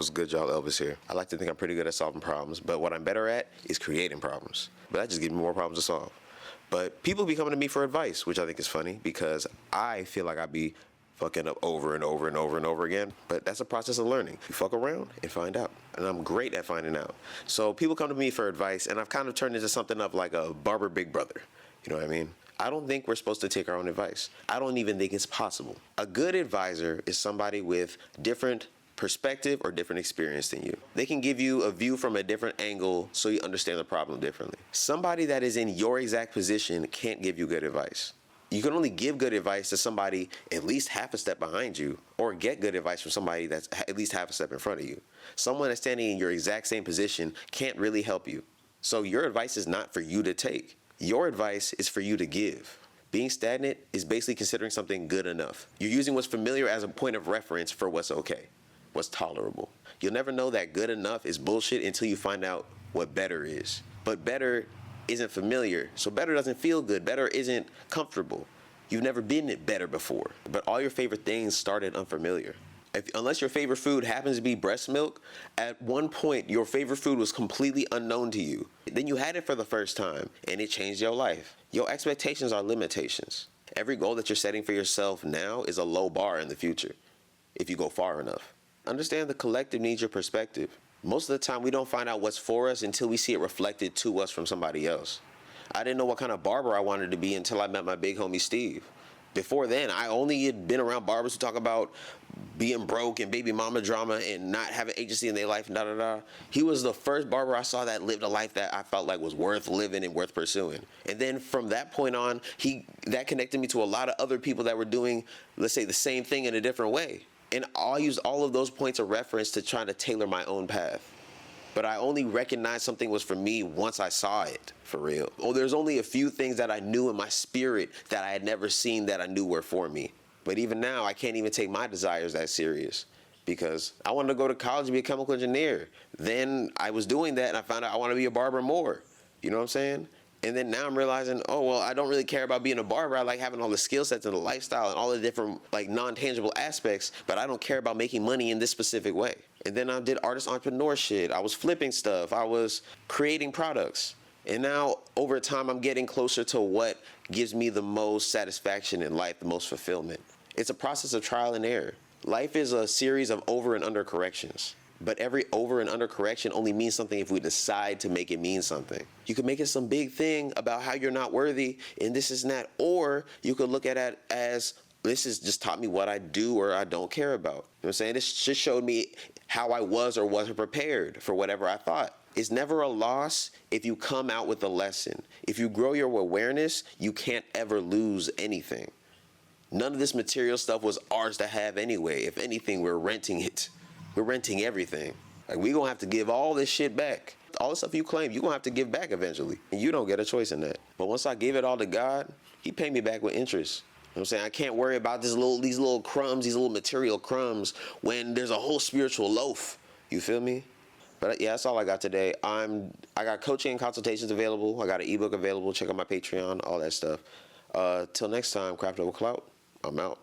What's good, y'all? Elvis here. I like to think I'm pretty good at solving problems, but what I'm better at is creating problems. But that just gives me more problems to solve. But people be coming to me for advice, which I think is funny because I feel like I be fucking up over and over and over and over again. But that's a process of learning. You fuck around and find out. And I'm great at finding out. So people come to me for advice, and I've kind of turned into something of like a barber big brother. You know what I mean? I don't think we're supposed to take our own advice. I don't even think it's possible. A good advisor is somebody with different perspective or different experience than you. They can give you a view from a different angle so you understand the problem differently. Somebody that is in your exact position can't give you good advice. You can only give good advice to somebody at least half a step behind you, or get good advice from somebody that's at least half a step in front of you. Someone that's standing in your exact same position can't really help you. So your advice is not for you to take. Your advice is for you to give. Being stagnant is basically considering something good enough. You're using what's familiar as a point of reference for what's okay, what's tolerable. You'll never know that good enough is bullshit until you find out what better is. But better isn't familiar, so better doesn't feel good. Better isn't comfortable. You've never been better before. But all your favorite things started unfamiliar. Unless your favorite food happens to be breast milk, at one point your favorite food was completely unknown to you. Then you had it for the first time and it changed your life. Your expectations are limitations. Every goal that you're setting for yourself now is a low bar in the future, if you go far enough. Understand the collective needs your perspective. Most of the time we don't find out what's for us until we see it reflected to us from somebody else. I didn't know what kind of barber I wanted to be until I met my big homie Steve. Before then, I only had been around barbers who talk about being broke and baby mama drama and not having agency in their life and da-da-da. He was the first barber I saw that lived a life that I felt like was worth living and worth pursuing. And then from that point on, that connected me to a lot of other people that were doing, let's say, the same thing in a different way. And I used all of those points of reference to try to tailor my own path. But I only recognized something was for me once I saw it, for real. Oh, there's only a few things that I knew in my spirit that I had never seen that I knew were for me. But even now, I can't even take my desires that serious because I wanted to go to college and be a chemical engineer. Then I was doing that and I found out I want to be a barber more. You know what I'm saying? And then now I'm realizing, oh, well, I don't really care about being a barber. I like having all the skill sets and the lifestyle and all the different like non-tangible aspects, but I don't care about making money in this specific way. And then I did artist entrepreneur shit. I was flipping stuff. I was creating products. And now over time, I'm getting closer to what gives me the most satisfaction in life, the most fulfillment. It's a process of trial and error. Life is a series of over and under corrections. But every over and under correction only means something if we decide to make it mean something. You could make it some big thing about how you're not worthy and this is that, or you could look at it as this has just taught me what I do or I don't care about. You know what I'm saying? This just showed me how I was or wasn't prepared for whatever I thought. It's never a loss if you come out with a lesson. If you grow your awareness, you can't ever lose anything. None of this material stuff was ours to have anyway. If anything, we're renting it. We're renting everything. Like, we gonna have to give all this shit back. All the stuff you claim, you gonna have to give back eventually. And you don't get a choice in that. But once I gave it all to God, he paid me back with interest. You know what I'm saying? I can't worry about these little crumbs, these little material crumbs when there's a whole spiritual loaf. You feel me? But yeah, that's all I got today. I got coaching and consultations available. I got an ebook available. Check out my Patreon, all that stuff. Till next time, Craft Over Clout. I'm out.